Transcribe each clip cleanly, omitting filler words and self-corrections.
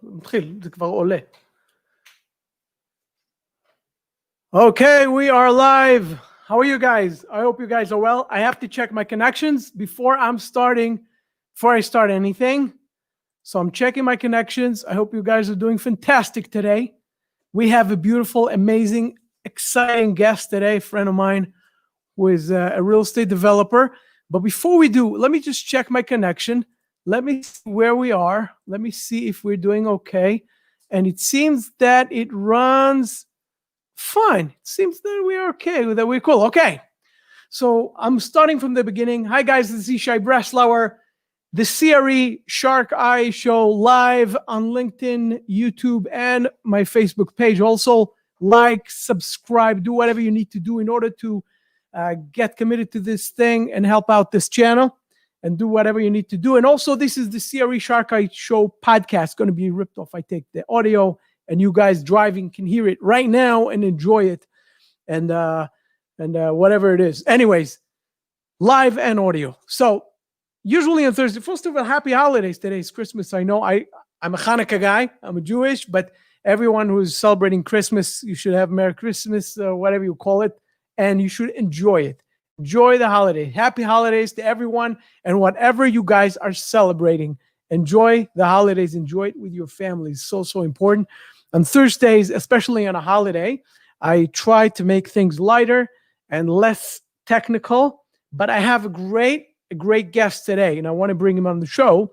מתחיל, זה כבר עולה. Okay, we are live. How are you guys? I hope you guys are well. I have to check my connections before I start anything. So I'm checking my connections. I hope you guys are doing fantastic today. We have a beautiful, amazing, exciting guest today, a friend of mine who is a real estate developer. But before we do, let me just check my connection. Let me see where we are. Let me see if we're doing okay. And it seems that it runs fine. It seems that we're okay, that we're cool. Okay. So I'm starting from the beginning. Hi, guys. This is Yishai Breslauer, the CRE SharkEye show live on LinkedIn, YouTube, and my Facebook page. Also, like, subscribe, do whatever you need to do in order to get committed to this thing and help out this channel and do whatever you need to do. And also, this is the CRE SharkEye show podcast. Going to be ripped off. I take the audio and you guys driving can hear it right now and enjoy it. And whatever it is. Anyways, live and audio. So usually on Thursday, first of all, happy holidays. Today's Christmas. I know I'm a Hanukkah guy. I'm a Jewish, but everyone who's celebrating Christmas, you should have Merry Christmas, whatever you call it, and you should enjoy it. Enjoy the holiday. Happy holidays to everyone, and whatever you guys are celebrating, enjoy the holidays. Enjoy it with your families. So important. On Thursdays, especially on a holiday, I try to make things lighter and less technical, but I have a great guest today, and I want to bring him on the show.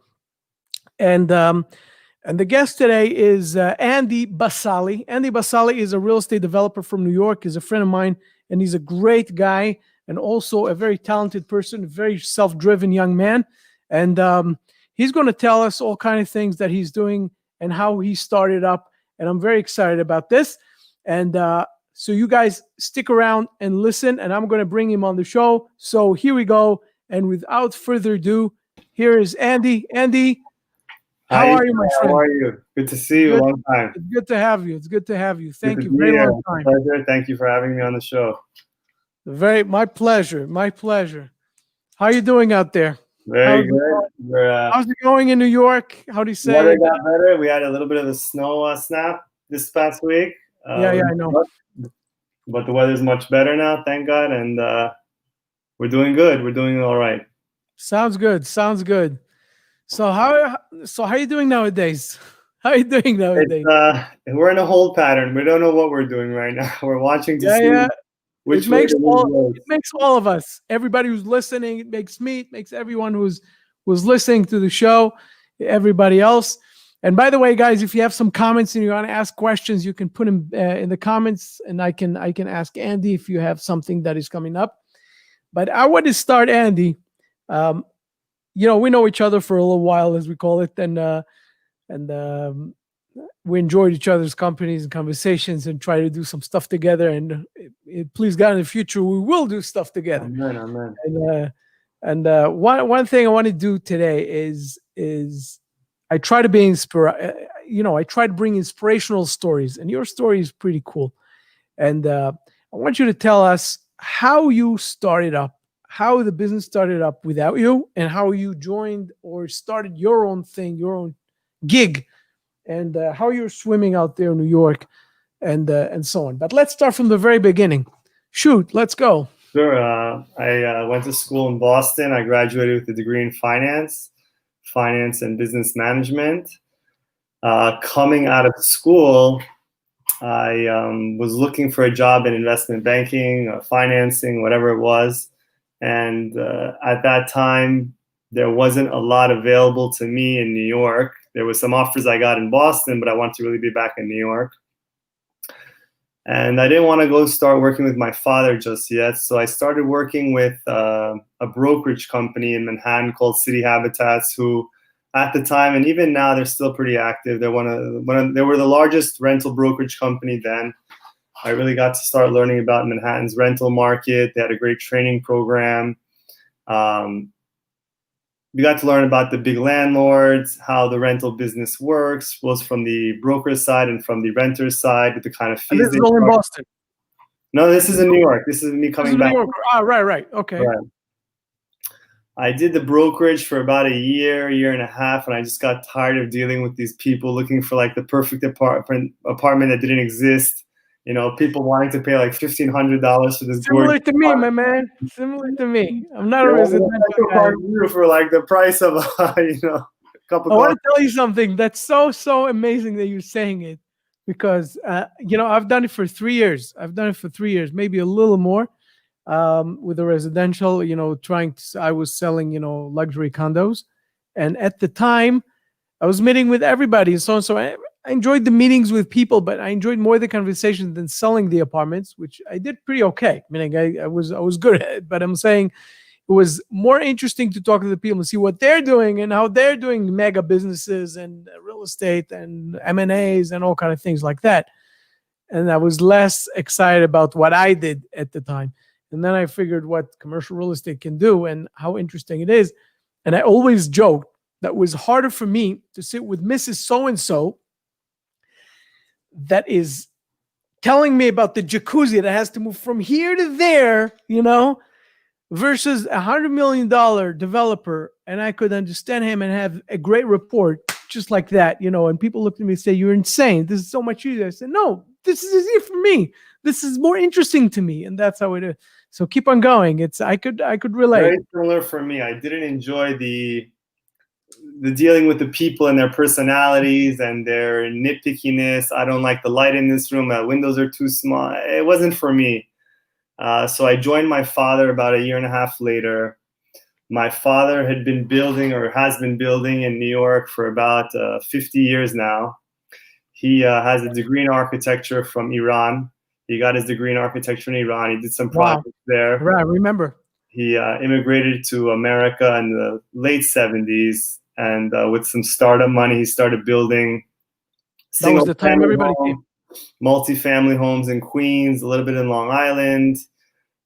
And the guest today is Andy Bassaly. Andy Bassaly is a real estate developer from New York. He's a friend of mine, and he's a great guy and also a very talented person, a very self-driven young man. And he's going to tell us all kinds of things that he's doing and how he started up. And I'm very excited about this. And so you guys stick around and listen, and I'm going to bring him on the show. So here we go. And without further ado, here is Andy. Andy, how are you, my friend? How are you? Good to see you. Long time. It's good to have you. It's good to have you. Thank you. Very long time. Pleasure. Thank you for having me on the show. My pleasure. My pleasure. How are you doing out there? Very good. How's it going in New York? How do you say? Weather got better. We had a little bit of a snow snap this past week. Yeah, I know. But the weather's much better now, thank God, and we're doing good. We're doing all right. Sounds good. So how are you doing nowadays? How are you doing nowadays? We're in a hold pattern. We don't know what we're doing right now. We're watching to see which it makes all of us, everybody who's listening. It makes me. It makes everyone who's listening to the show, everybody else. And by the way, guys, if you have some comments and you want to ask questions, you can put them in the comments, and I can ask Andy if you have something that is coming up. But I want to start, Andy. We know each other for a little while, as we call it, and we enjoyed each other's companies and conversations and try to do some stuff together. And please God, in the future, we will do stuff together. Amen. And one thing I want to do today is I try to be I try to bring inspirational stories, and your story is pretty cool. And I want you to tell us how you started up, how the business started up without you, and how you joined or started your own thing, your own gig, and how you're swimming out there in New York, and so on. But let's start from the very beginning. Shoot, let's go. Sure. I went to school in Boston. I graduated with a degree in finance and business management. Coming out of school, I was looking for a job in investment banking, financing, whatever it was. And at that time, there wasn't a lot available to me in New York. There was some offers I got in Boston, but I wanted to really be back in New York. And I didn't want to go start working with my father just yet. So I started working with a brokerage company in Manhattan called City Habitats, who at the time, and even now, they're still pretty active. They were the largest rental brokerage company then. I really got to start learning about Manhattan's rental market. They had a great training program. We got to learn about the big landlords, how the rental business works, both from the broker side and from the renter side, with the kind of fees. And this is all in Boston? No, this is in New York. This is me coming back. New York. Right. Okay. Right. I did the brokerage for about a year and a half, and I just got tired of dealing with these people looking for like the perfect apartment that didn't exist. You know, people wanting to pay like $1,500 for this gorgeous Similar to me, my apartment. man. Similar to me. I'm not They a wanted a residential special guy. part of you for like the price of a cup of I want coffee. to tell you something that's so amazing that you're saying it, because I've done it for 3 years. I've done it for 3 years, maybe a little more, with the residential. I was selling luxury condos, and at the time I was meeting with everybody and so on. So I enjoyed the meetings with people, but I enjoyed more the conversation than selling the apartments, which I did pretty okay. Meaning I was good at it, but I'm saying it was more interesting to talk to the people and see what they're doing and how they're doing mega businesses and real estate and M&As and all kind of things like that. And I was less excited about what I did at the time. And then I figured what commercial real estate can do and how interesting it is. And I always joked that it was harder for me to sit with Mrs. So-and-so that is telling me about the jacuzzi that has to move from here to there, versus $100 million developer, and I could understand him and have a great report just like that, and people look at me and say, "You're insane. This is so much easier." I said, "No, this is easier for me. This is more interesting to me." And that's how it is. So keep on going. I could relate. Very similar for me. I didn't enjoy the dealing with the people and their personalities and their nitpickiness. I don't like the light in this room. The windows are too small. It wasn't for me. So I joined my father about a year and a half later. My father had been building or has been building in New York for about 50 years now. He has a degree in architecture from Iran. He got his degree in architecture in Iran. He did some projects there. Right, I remember. He immigrated to America in the late 70s, and with some startup money, he started building That was the time everybody came. multi-family homes in Queens, a little bit in Long Island.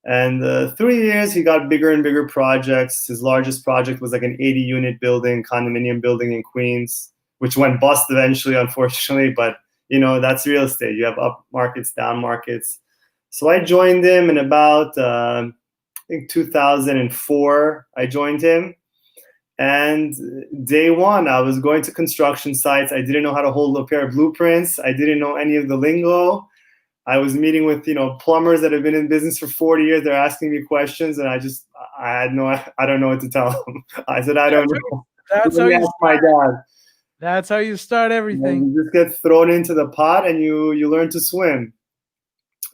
And 3 years, he got bigger and bigger projects. His largest project was like an 80-unit building, condominium building in Queens, which went bust eventually, unfortunately. But, that's real estate. You have up markets, down markets. So I joined him in about, I think 2004, I joined him. And day one, I was going to construction sites. I didn't know how to hold a pair of blueprints. I didn't know any of the lingo. I was meeting with, plumbers that have been in business for 40 years. They're asking me questions, and I don't know what to tell them. I said, I don't know. That's how you ask my dad. That's how you start everything. You just get thrown into the pot and you learn to swim.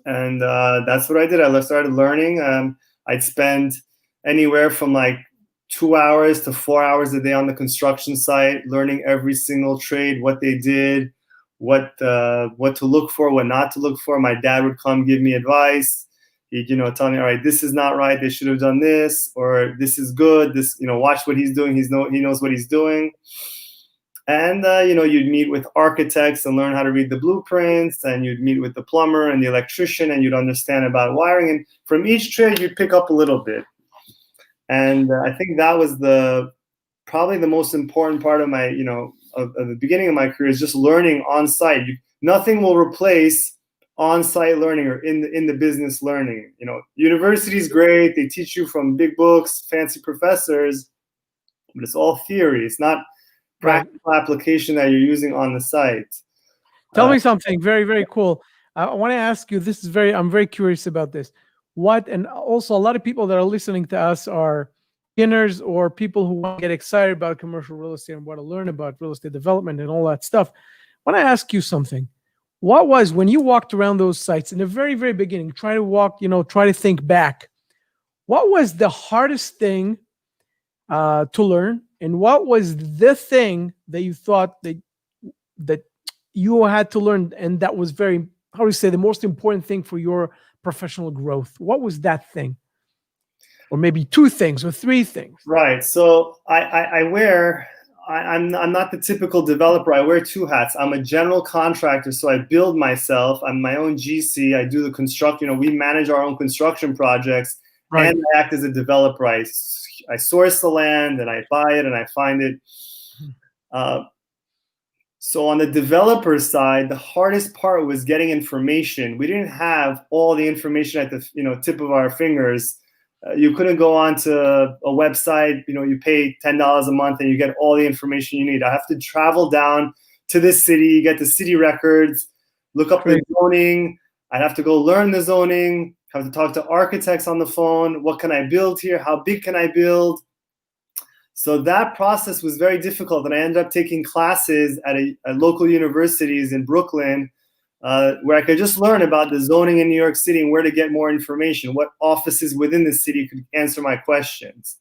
And that's what I did. I started learning. I'd spend anywhere from like 2 hours to 4 hours a day on the construction site, learning every single trade, what they did, what to look for, what not to look for. My dad would come give me advice. He'd, tell me, all right, this is not right. They should have done this, or this is good. This, watch what he's doing. He knows what he's doing. And, you'd meet with architects and learn how to read the blueprints, and you'd meet with the plumber and the electrician, and you'd understand about wiring. And from each trade, you'd pick up a little bit. And I think that was probably the most important part of my, of the beginning of my career, is just learning on site. Nothing will replace on-site learning or in the business learning. University's great. They teach you from big books, fancy professors, but it's all theory. It's not practical application that you're using on the site. Tell me something very, very cool. I want to ask you, I'm very curious about this. And also a lot of people that are listening to us are beginners or people who want to get excited about commercial real estate and want to learn about real estate development and all that stuff. I want to ask you something. What was, when you walked around those sites in the very, very beginning, try to think back, what was the hardest thing to learn? And what was the thing that you thought that you had to learn, and that was the most important thing for your professional growth? What was that thing? Or maybe 2 things or 3 things. Right. So I'm not the typical developer. I wear 2 hats. I'm a general contractor, so I build myself. I'm my own GC. I do the construction. We manage our own construction projects, right. And I act as a developer. I source the land and I buy it and I find it. So on the developer side, the hardest part was getting information. We didn't have all the information at the tip of our fingers. You couldn't go on to a website, you pay $10 a month and you get all the information you need. I have to travel down to this city, get the city records, look up the zoning. I'd have to go learn the zoning, have to talk to architects on the phone. What can I build here? How big can I build? So that process was very difficult. And I ended up taking classes at local universities in Brooklyn, where I could just learn about the zoning in New York City and where to get more information, what offices within the city could answer my questions.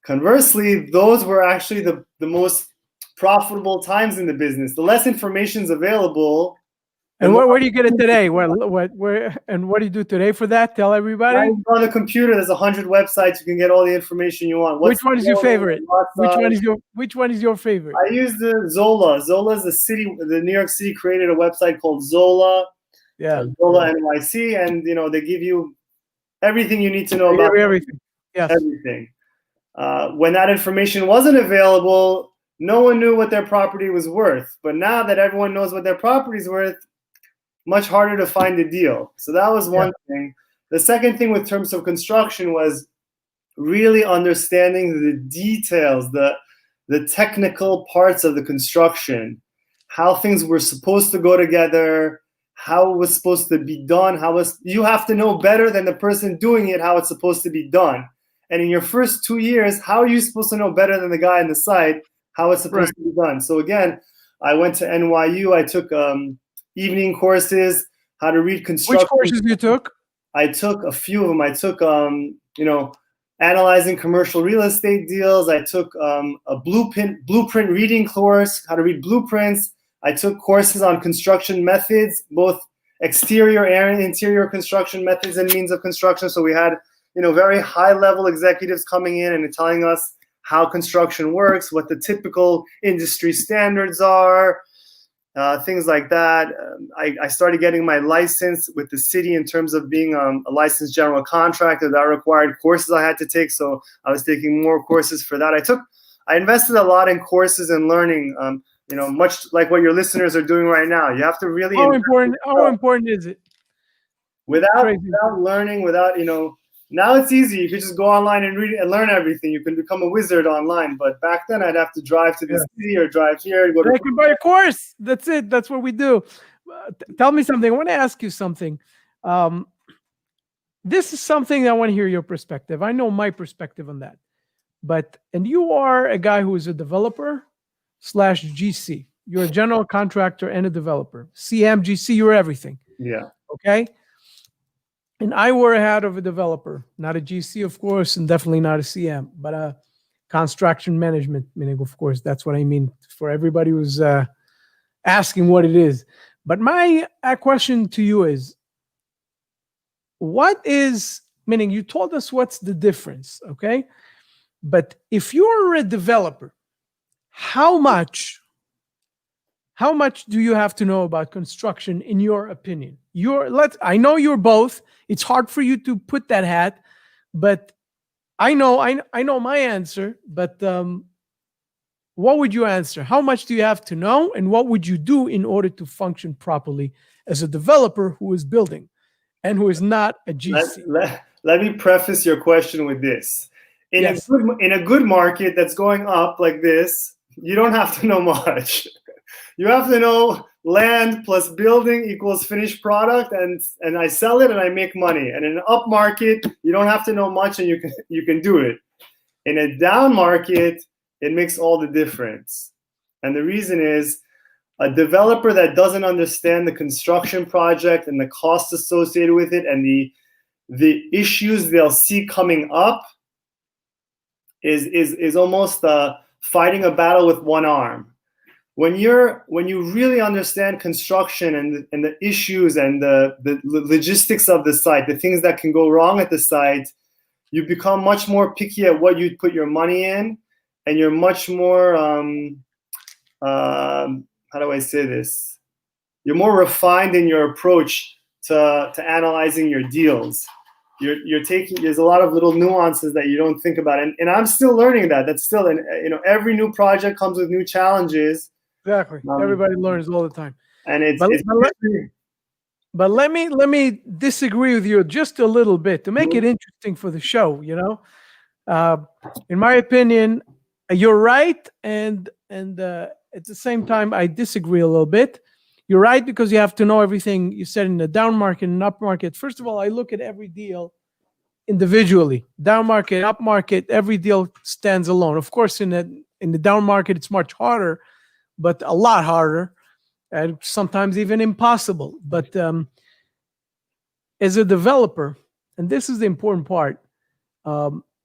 Conversely, those were actually the most profitable times in the business. The less information is available. And where do you get it today? Where and what do you do today for that? Tell everybody. On the computer, there's 100 websites. You can get all the information you want. Which one is your favorite? Which one is your favorite? I use the Zola. Zola is the New York City created a website called Zola. Yeah. Zola NYC, and they give you everything you need to know about everything. Yes. Everything. When that information wasn't available, no one knew what their property was worth. But now that everyone knows what their property is worth, much harder to find a deal. So that was one thing. The second thing with terms of construction was really understanding the details, the technical parts of the construction, how things were supposed to go together, how it was supposed to be done, you have to know better than the person doing it how it's supposed to be done. And in your first 2 years, how are you supposed to know better than the guy on the side how it's supposed to be done? So again, I went to NYU. I took evening courses, how to read construction. Which courses you took? I took a few of them. I took, analyzing commercial real estate deals. I took a blueprint reading course, how to read blueprints. I took courses on construction methods, both exterior and interior construction methods and means of construction. So we had, very high-level executives coming in and telling us how construction works, what the typical industry standards are, things like that. I started getting my license with the city in terms of being a licensed general contractor. That required courses I had to take, so I was taking more courses for that. I invested a lot in courses and learning, much like what your listeners are doing right now. You have to really... How important is it? Without learning, now it's easy. You can just go online and read and learn everything. You can become a wizard online. But back then, I'd have to drive to the city or drive here and go to... I can buy a course. That's it. That's what we do. Tell me something. I want to ask you something. This is something I want to hear your perspective. I know my perspective on that. And you are a guy who is a developer / GC. You're a general contractor and a developer. CM, GC, you're everything. Yeah. Okay? And I wore a hat of a developer, not a GC, of course, and definitely not a CM, but a construction management, meaning, of course, that's what I mean for everybody who's asking what it is. But my question to you is, meaning you told us what's the difference, okay? But if you're a developer, how much do you have to know about construction in your opinion? I know you're both. It's hard for you to put that hat, but I know my answer. But what would you answer? How much do you have to know, and what would you do in order to function properly as a developer who is building and who is not a GC? Let me preface your question with this. In a good market that's going up like this, you don't have to know much. You have to know land plus building equals finished product, and I sell it and I make money. And in an up market, you don't have to know much and you can do it. In a down market, it makes all the difference. And the reason is a developer that doesn't understand the construction project and the costs associated with it and the issues they'll see coming up is almost fighting a battle with one arm. When you really understand construction and the issues and the logistics of the site, the things that can go wrong at the site, you become much more picky at what you put your money in, and you're much more how do I say this? You're more refined in your approach to analyzing your deals. There's a lot of little nuances that you don't think about, and I'm still learning that. That's still, every new project comes with new challenges. Exactly. Everybody learns all the time. And But let me disagree with you just a little bit to make it interesting for the show. Uh, in my opinion, you're right, and at the same time, I disagree a little bit. You're right because you have to know everything you said in the down market and up market. First of all, I look at every deal individually. Down market, up market, every deal stands alone. Of course, in the down market, it's much harder, but a lot harder, and sometimes even impossible. But as a developer, and this is the important part,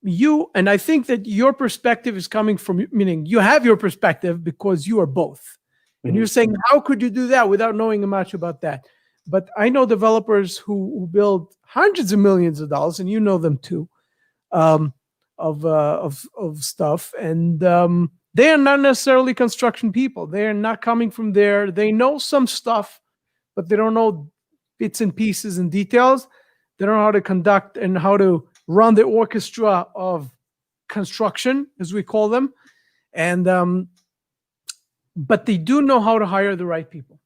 you and I think that your perspective is coming from, meaning you have your perspective because you are both, and you're saying, how could you do that without knowing much about that? But I know developers who build hundreds of millions of dollars, and you know them too, um, of stuff, and they are not necessarily construction people. They are not coming from there. They know some stuff, but they don't know bits and pieces and details. They don't know how to conduct and how to run the orchestra of construction, as we call them, and but they do know how to hire the right people.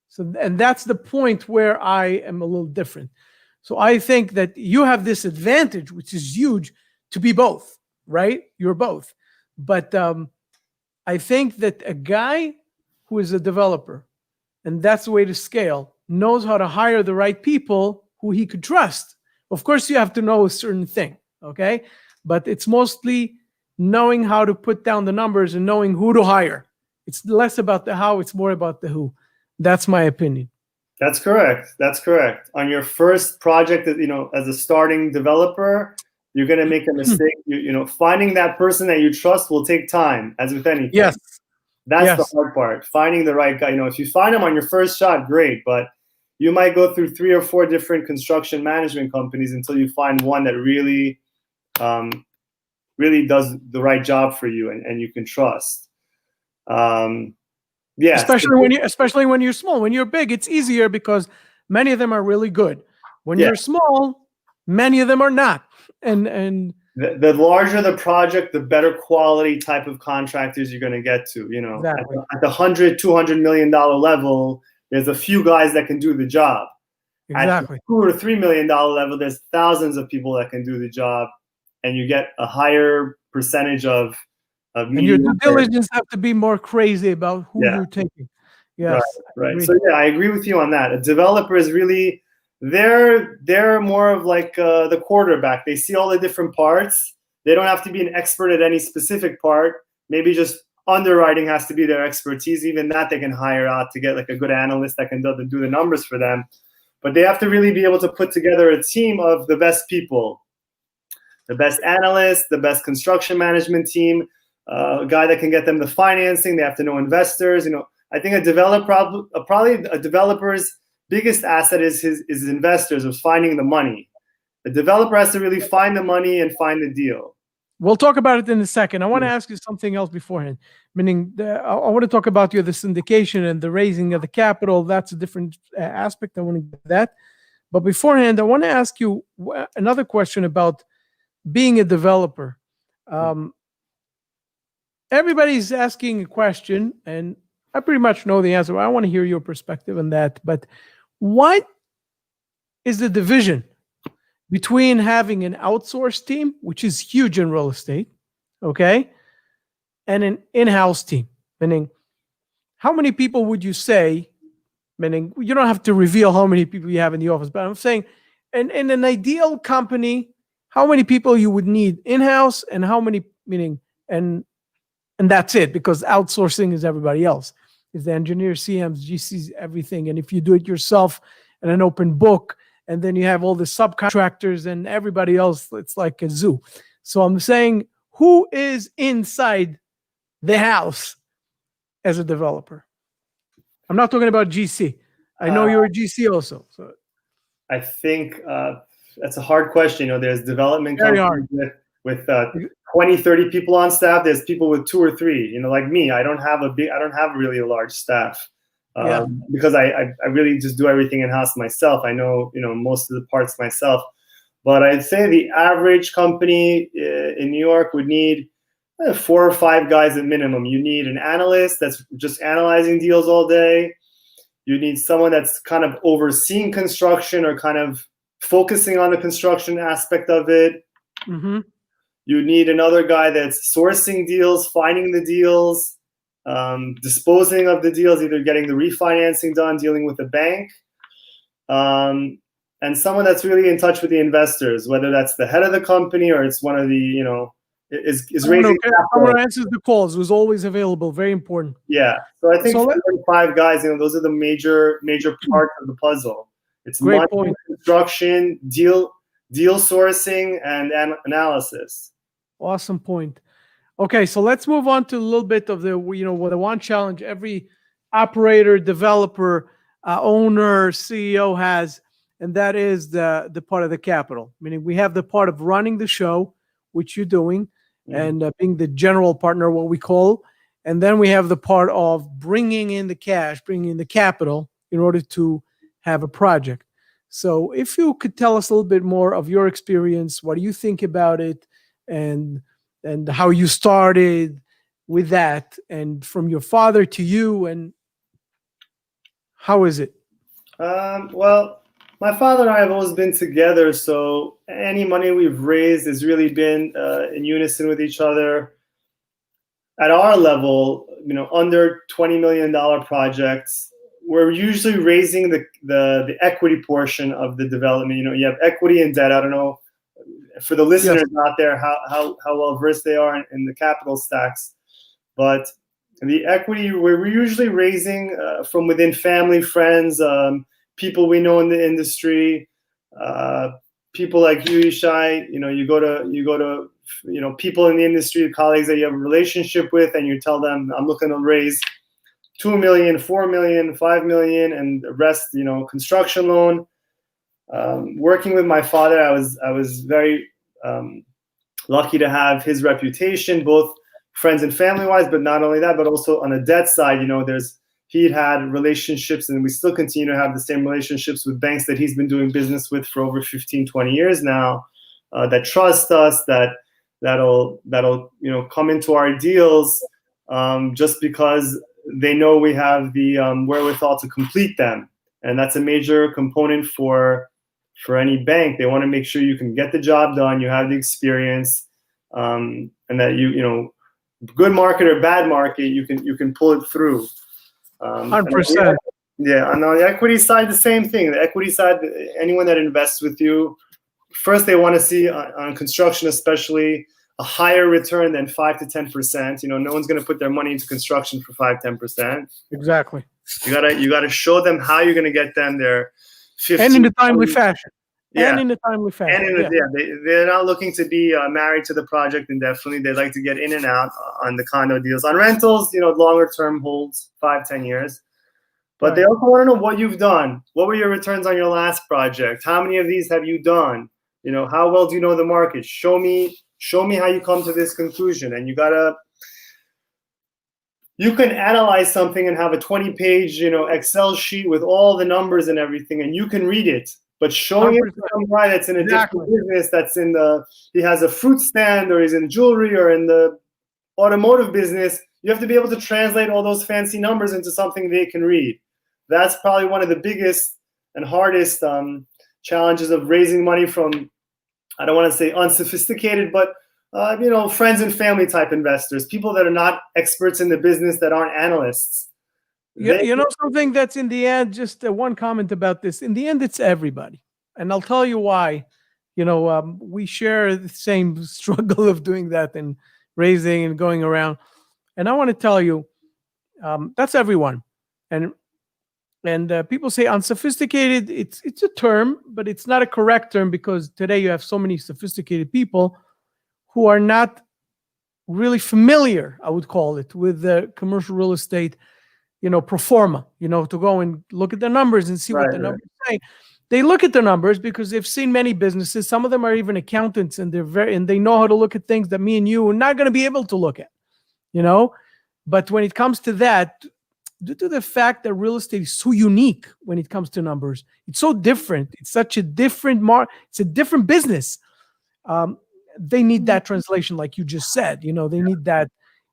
So, and that's the point where I am a little different. So I think that you have this advantage, which is huge, to be both, right? You're both. But I think that a guy who is a developer, and that's the way to scale, knows how to hire the right people who he could trust. Of course, you have to know a certain thing, okay? But it's mostly knowing how to put down the numbers and knowing who to hire. It's less about the how, it's more about the who. That's my opinion. That's correct. That's correct. On your first project, as a starting developer, you're going to make a mistake. Finding that person that you trust will take time, as with anything. Yes. That's the hard part. Finding the right guy. If you find him on your first shot, great. But you might go through 3 or 4 different construction management companies until you find one that really, really does the right job for you and you can trust. Yeah. Especially when you're small. When you're big, it's easier because many of them are really good. When you're small, many of them are not. And the larger the project, the better quality type of contractors you're going to get to. Exactly. At the $100-200 million level, there's a few guys that can do the job. Exactly. At the $2 or $3 million level, there's thousands of people that can do the job, and you get a higher percentage of and your due diligence have to be more crazy about who you're taking. Yes. Right. So I agree with you on that. A developer is really they're more of like the quarterback. They see all the different parts. They don't have to be an expert at any specific part. Maybe just underwriting has to be their expertise. Even that they can hire out to get like a good analyst that can do the numbers for them. But they have to really be able to put together a team of the best people, the best analysts, the best construction management team, a guy that can get them the financing. They have to know investors. I think a developer's biggest asset is his investors, of finding the money. The developer has to really find the money and find the deal. We'll talk about it in a second. I want to ask you something else beforehand. Meaning, I want to talk about the syndication and the raising of the capital. That's a different aspect. I want to get that. But beforehand, I want to ask you another question about being a developer. Everybody's asking a question, and I pretty much know the answer. I want to hear your perspective on that. But what is the division between having an outsourced team, which is huge in real estate, okay, and an in-house team? Meaning, how many people would you say, meaning you don't have to reveal how many people you have in the office, but I'm saying in an ideal company, how many people you would need in-house and how many, meaning, and that's it, because outsourcing is everybody else. Is the engineers, CMs, GCs, everything. And if you do it yourself in an open book, and then you have all the subcontractors and everybody else, it's like a zoo. So I'm saying, who is inside the house as a developer? I'm not talking about GC. I know you're a GC also. So I think that's a hard question. There's development companies with 20, 30 people on staff. There's people with 2 or 3. Like me, I don't have really a large staff because I really just do everything in house myself. I know most of the parts myself. But I'd say the average company in New York would need 4 or 5 guys at minimum. You need an analyst that's just analyzing deals all day. You need someone that's kind of overseeing construction or kind of focusing on the construction aspect of it. Mm-hmm. You need another guy that's sourcing deals, finding the deals, disposing of the deals, either getting the refinancing done, dealing with the bank, and someone that's really in touch with the investors, whether that's the head of the company or it's one of the, is raising capital. Someone answers the calls, who's always available. Very important. Yeah. So I think So 5 guys, those are the major parts of the puzzle. It's Great money, point. construction, deal sourcing, and analysis. Awesome point. Okay, so let's move on to a little bit of the what the one challenge every operator, developer, owner, CEO has, and that is the part of the capital. Meaning we have the part of running the show, which you're doing, and being the general partner, what we call, and then we have the part of bringing in the cash, bringing in the capital in order to have a project. So if you could tell us a little bit more of your experience, what do you think about it, and how you started with that, and from your father to you, and how is it? Well, my father and I have always been together, so any money we've raised has really been in unison with each other. At our level, under $20 million projects, we're usually raising the equity portion of the development. You have equity and debt. I don't know, for the listeners out there, how well versed they are in the capital stacks, but the equity we're usually raising from within family, friends, people we know in the industry, people like you, Ishai. You go to people in the industry, colleagues that you have a relationship with, and you tell them, I'm looking to raise $2 million, $4 million, $5 million, and the rest, construction loan. Working with my father, I was very lucky to have his reputation, both friends and family wise, but not only that, but also on the debt side. He'd had relationships, and we still continue to have the same relationships with banks that he's been doing business with for over 15, 20 years now, that trust us, that'll come into our deals just because they know we have the wherewithal to complete them. And that's a major component for any bank. They want to make sure you can get the job done, you have the experience, and that good market or bad market, you can pull it through. 100%. Yeah, and on the equity side, the same thing. The equity side, anyone that invests with you, first they want to see on construction, especially, a higher return than 5 to 10%. No one's going to put their money into construction for 5-10%. Exactly. You gotta show them how you're going to get them there. 15, and in a timely fashion. Yeah. And in a timely fashion. They're not looking to be married to the project indefinitely. They like to get in and out on the condo deals. On rentals, longer term holds, 5-10 years. But They also want to know what you've done. What were your returns on your last project? How many of these have you done? How well do you know the market? Show me how you come to this conclusion. And you can analyze something and have a 20-page, Excel sheet with all the numbers and everything, and you can read it. But showing 100%. It to some guy that's in a different business, he has a fruit stand, or he's in jewelry, or in the automotive business, you have to be able to translate all those fancy numbers into something they can read. That's probably one of the biggest and hardest challenges of raising money from, I don't want to say unsophisticated, but friends and family type investors, people that are not experts in the business, that aren't analysts. Something that's in the end, just one comment about this. In the end, it's everybody. And I'll tell you why. We share the same struggle of doing that and raising and going around. And I want to tell you, that's everyone. And people say unsophisticated. It's a term, but it's not a correct term, because today you have so many sophisticated people who are not really familiar, I would call it, with the commercial real estate, pro forma, to go and look at the numbers and see what the numbers say. They look at the numbers because they've seen many businesses. Some of them are even accountants, and they know how to look at things that me and you are not going to be able to look at, But when it comes to that, due to the fact that real estate is so unique when it comes to numbers, it's so different. It's such a different it's a different business. They need that translation, like you just said. They need that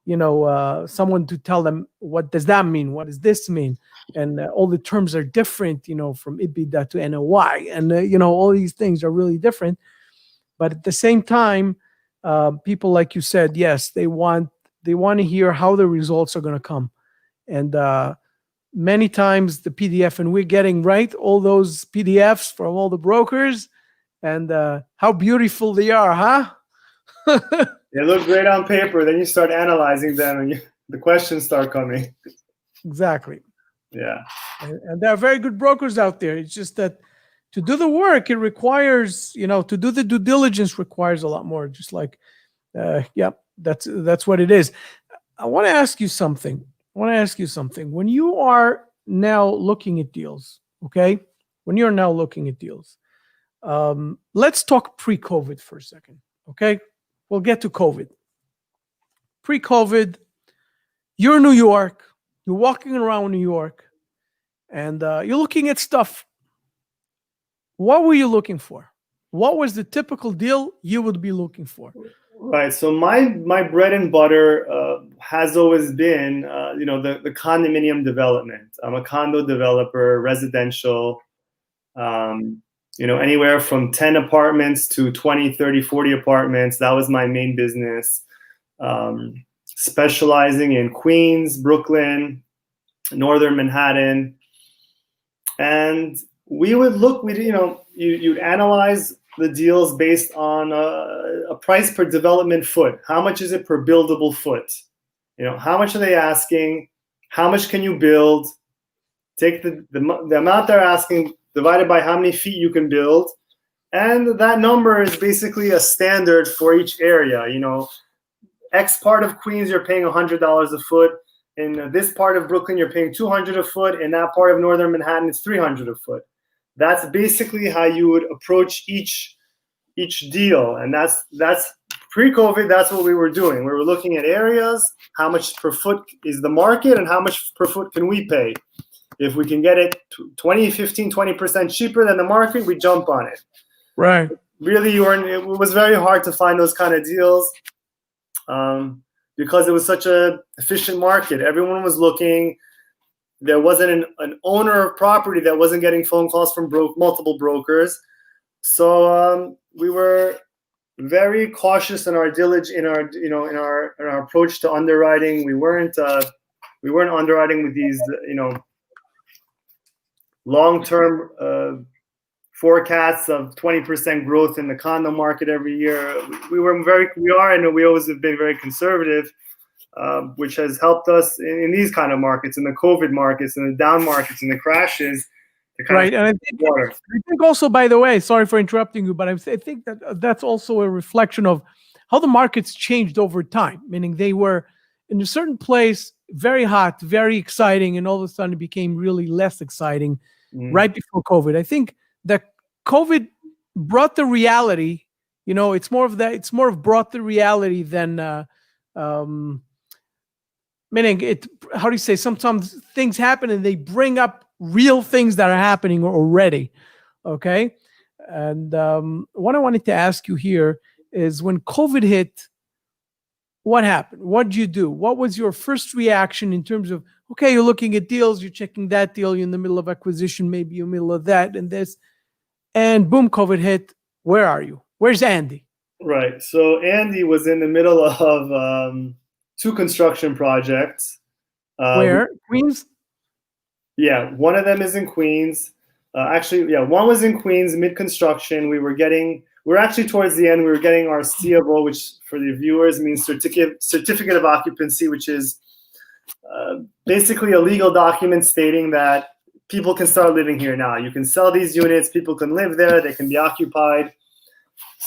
someone to tell them, what does that mean? What does this mean? And all the terms are different, from EBITDA to NOI. And, all these things are really different. But at the same time, people, like you said, yes, they want to hear how the results are going to come. And many times the PDF, and we're getting all those PDFs from all the brokers, and how beautiful they are, huh? They look great on paper. Then you start analyzing them, and the questions start coming. Exactly. Yeah. And there are very good brokers out there. It's just that to do the work, it requires, to do the due diligence requires a lot more. Just like, that's what it is. I want to ask you something. When you are now looking at deals, okay? When you're now looking at deals, let's talk pre-COVID for a second, okay? We'll get to COVID. Pre-COVID, you're in New York. You're walking around New York, and you're looking at stuff. What were you looking for? What was the typical deal you would be looking for? Right. So my bread and butter has always been, the condominium development. I'm a condo developer, residential, anywhere from 10 apartments to 20, 30, 40 apartments. That was my main business. Specializing in Queens, Brooklyn, Northern Manhattan. And we would look, you'd analyze the deals based on a price per development foot. How much is it per buildable foot? How much are they asking? How much can you build? Take the amount they're asking, divided by how many feet you can build. And that number is basically a standard for each area. X part of Queens, you're paying $100 a foot. In this part of Brooklyn, you're paying $200 a foot. In that part of Northern Manhattan, it's $300 a foot. That's basically how you would approach each deal. And that's pre-COVID, that's what we were doing. We were looking at areas, how much per foot is the market, and how much per foot can we pay. If we can get it 20, 15, 20% cheaper than the market, we jump on it. Right. Really, it was very hard to find those kind of deals because it was such an efficient market. Everyone was looking. There wasn't an owner of property that wasn't getting phone calls from multiple brokers. So we were very cautious in our diligence, in our approach to underwriting. We weren't underwriting with these long-term forecasts of 20% growth in the condo market every year. We always have been very conservative, which has helped us in these kind of markets, in the COVID markets, in the down markets, in the crashes. Right, and I think also, by the way, sorry for interrupting you, but I think that's also a reflection of how the markets changed over time. Meaning they were in a certain place, very hot, very exciting, and all of a sudden it became really less exciting right before COVID. I think that COVID brought the reality. It's more of that. It's more of brought the reality than meaning it. How do you say? Sometimes things happen and they bring up real things that are happening already. Okay. And what I wanted to ask you here is, when COVID hit, what happened? What did you do? What was your first reaction in terms of, okay, you're looking at deals, you're checking that deal, you're in the middle of acquisition, maybe you're in the middle of that and this, and boom, COVID hit. Where are you? Where's Andy? Right. So Andy was in the middle of 2 construction projects. Where? Queens? Yeah, one of them is in Queens. One was in Queens, mid-construction. We're actually towards the end. We were getting our C of O, which for the viewers means certificate of occupancy, which is basically a legal document stating that people can start living here now. You can sell these units. People can live there. They can be occupied.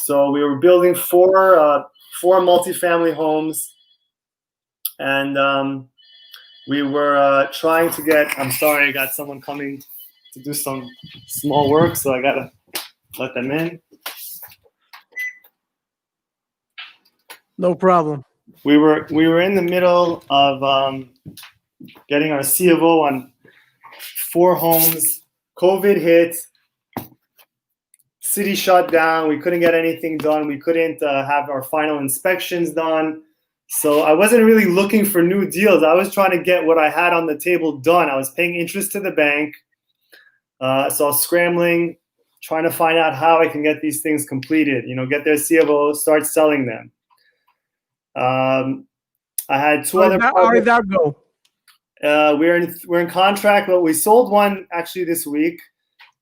So we were building four multifamily homes, and we were trying to get. I'm sorry, I got someone coming to do some small work, so I gotta let them in. No problem. We were in the middle of getting our C of O on 4 homes. COVID hit. City shut down. We couldn't get anything done. We couldn't have our final inspections done. So I wasn't really looking for new deals. I was trying to get what I had on the table done. I was paying interest to the bank. So I was scrambling, trying to find out how I can get these things completed, get their C of O, start selling them. I had two other How did that go? We're in contract, but we sold one actually this week.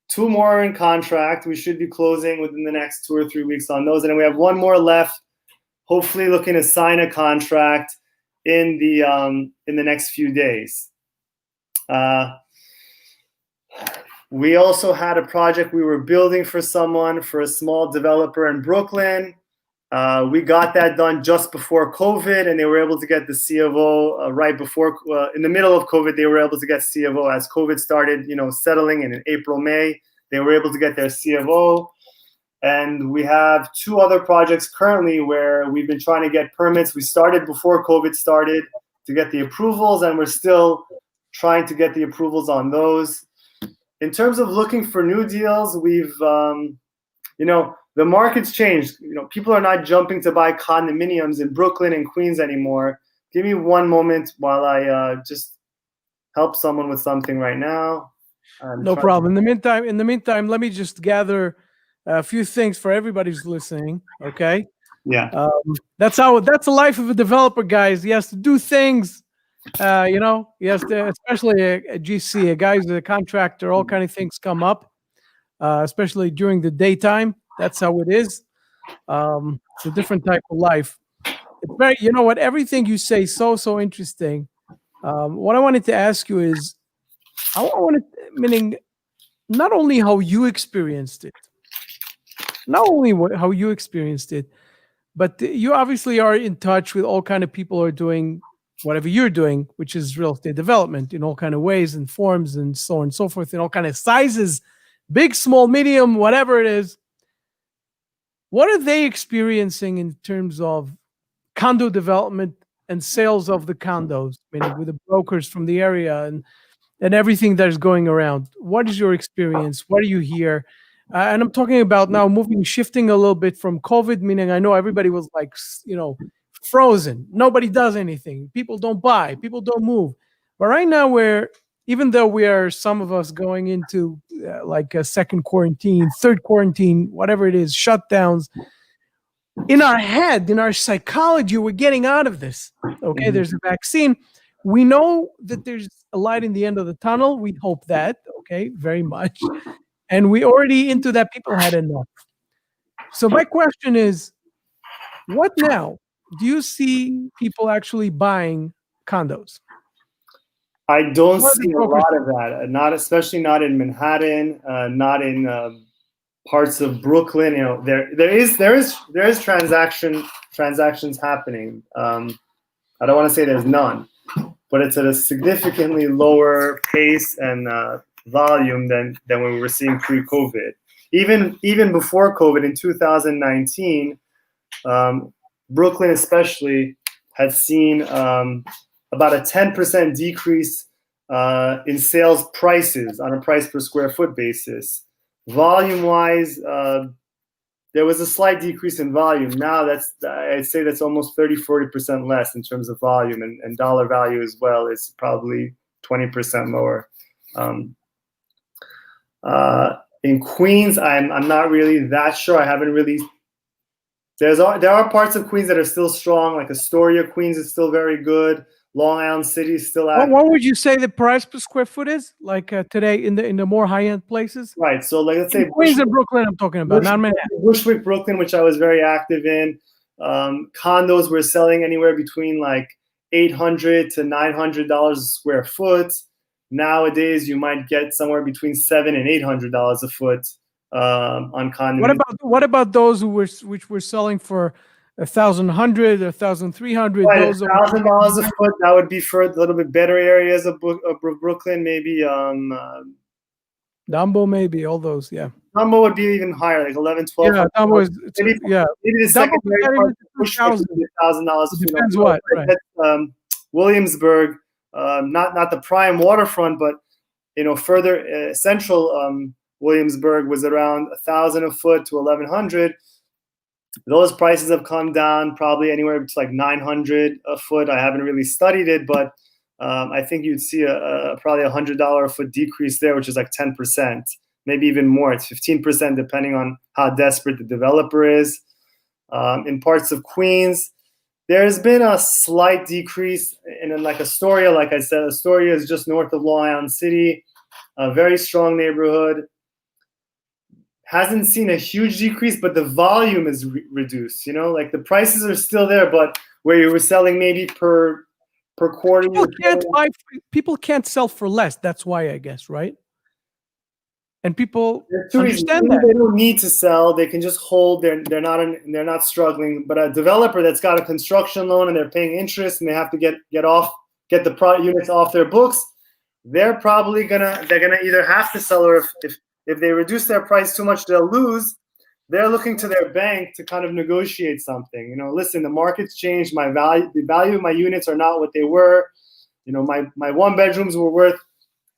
Two more are in contract. We should be closing within the next 2 or 3 weeks on those, and then we have one more left. Hopefully, looking to sign a contract in the next few days. We also had a project we were building for someone, for a small developer in Brooklyn. We got that done just before COVID, and they were able to get the C of O right before. In the middle of COVID, they were able to get C of O as COVID started, settling. And in April, May, they were able to get their C of O. And we have two other projects currently where we've been trying to get permits. We started before COVID started to get the approvals, and we're still trying to get the approvals on those. In terms of looking for new deals, we've, the market's changed. People are not jumping to buy condominiums in Brooklyn and Queens anymore. Give me one moment while I just help someone with something right now. No problem. In the meantime, let me just gather a few things for everybody who's listening. Okay. Yeah. That's the life of a developer, guys. He has to do things. He has to, especially a GC, a guy who's a contractor. All kind of things come up, especially during the daytime. That's how it is. It's a different type of life. It's very, everything you say so interesting. What I wanted to ask you is, meaning not only how you experienced it, but you obviously are in touch with all kind of people who are doing whatever you're doing, which is real estate development in all kind of ways and forms and so on and so forth, in all kind of sizes, big, small, medium, whatever it is. What are they experiencing in terms of condo development and sales of the condos, meaning with the brokers from the area and everything that is going around? What is your experience? What do you hear? And I'm talking about now shifting a little bit from COVID, meaning I know everybody was like, frozen. Nobody does anything. People don't buy. People don't move. But right now, even though we are, some of us, going into like a second quarantine, third quarantine, whatever it is, shutdowns, in our head, in our psychology, we're getting out of this. Okay, Mm-hmm. There's a vaccine. We know that there's a light in the end of the tunnel. We hope that, okay, very much. And we already into that, people had enough. So my question is, what now? Do you see people actually buying condos? I don't see a lot of that. Especially not in Manhattan. Not in parts of Brooklyn. There is transactions happening. I don't want to say there's none, but it's at a significantly lower pace and volume than when we were seeing pre-COVID. Even before COVID in 2019. Brooklyn especially had seen about a 10% decrease in sales prices on a price per square foot basis. Volume-wise, there was a slight decrease in volume. Now I'd say that's almost 30-40% less in terms of volume, and dollar value as well is probably 20% lower. In Queens, I'm not really that sure. I haven't really. There are parts of Queens that are still strong, like Astoria, Queens is still very good. Long Island City is still active. What would you say the price per square foot is, like today in the more high-end places? Right. So let's say Queens and Brooklyn, I'm talking about, not Manhattan. Bushwick, Brooklyn, which I was very active in. Condos were selling anywhere between like $800 to $900 a square foot. Nowadays, you might get somewhere between $700 and $800 a foot on condominiums. What about those which were selling for $1,100, $1,300? Right, $1,000 a foot. That would be for a little bit better areas of Brooklyn, maybe. Dumbo, maybe all those. Yeah. Dumbo would be even higher, like 11, 12. Yeah, Dumbo is. Maybe the secondary part $2,000. $1,000. Depends what. Right. Williamsburg, not the prime waterfront, but further central Williamsburg was around $1,000 a foot to $1,100. Those prices have come down probably anywhere to like 900 a foot. I haven't really studied it, but I think you'd see probably $100 a foot decrease there, which is like 10%, maybe even more. It's 15% depending on how desperate the developer is. In parts of Queens, there's been a slight decrease in like Astoria. Like I said, Astoria is just north of Long Island City, a very strong neighborhood. Hasn't seen a huge decrease, but the volume is reduced. You know, like the prices are still there, but where you were selling maybe per quarter. People can't sell for less. That's why, I guess, right? And people understand that they don't need to sell; they can just hold. They're not struggling. But a developer that's got a construction loan and they're paying interest and they have to get the units off their books, they're gonna either have to sell, or if they reduce their price too much, they'll lose. They're looking to their bank to kind of negotiate something. You know, listen, the market's changed. The value of my units are not what they were. You know, my one bedrooms were worth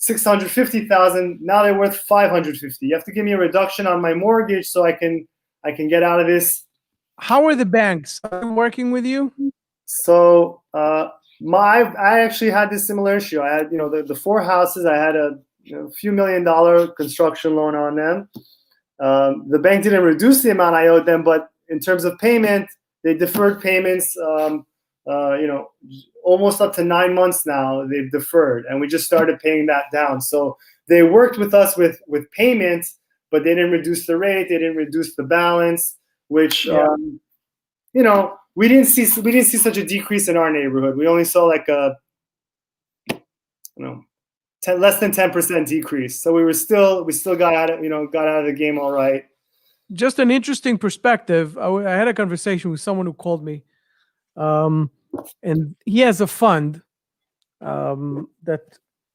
$650,000. Now they're worth $550,000. You have to give me a reduction on my mortgage so I can get out of this. How are the banks working with you? So I actually had this similar issue. I had, the four houses. I had a few $1 million construction loan on them. The bank didn't reduce the amount I owed them, but in terms of payment, they deferred payments. Almost up to 9 months now they've deferred, and we just started paying that down. So they worked with us with payments, but they didn't reduce the rate. They didn't reduce the balance, which we didn't see such a decrease in our neighborhood. We only saw like a less than 10% decrease. So we still got out of the game all right. Just an interesting perspective. I had a conversation with someone who called me, and he has a fund that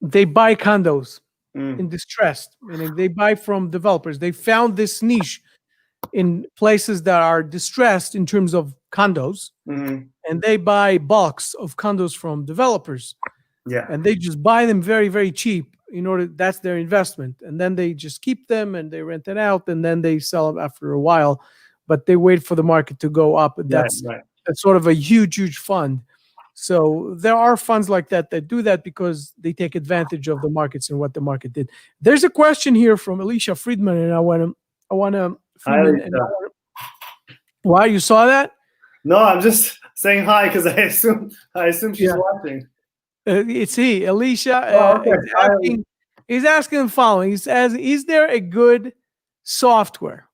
they buy condos in distress, meaning they buy from developers. They found this niche in places that are distressed in terms of condos, and they buy bulks of condos from developers. Yeah, and they just buy them very, very cheap that's their investment, and then they just keep them and they rent it out, and then they sell them after a while, but they wait for the market to go up. And that's sort of a huge fund. So there are funds like that do that because they take advantage of the markets and what the market did. There's a question here from Alicia Friedman, and I want to. Why, you saw that? No, I'm just saying hi because I assume she's watching. It's Alicia is asking the following. He says, is there a good software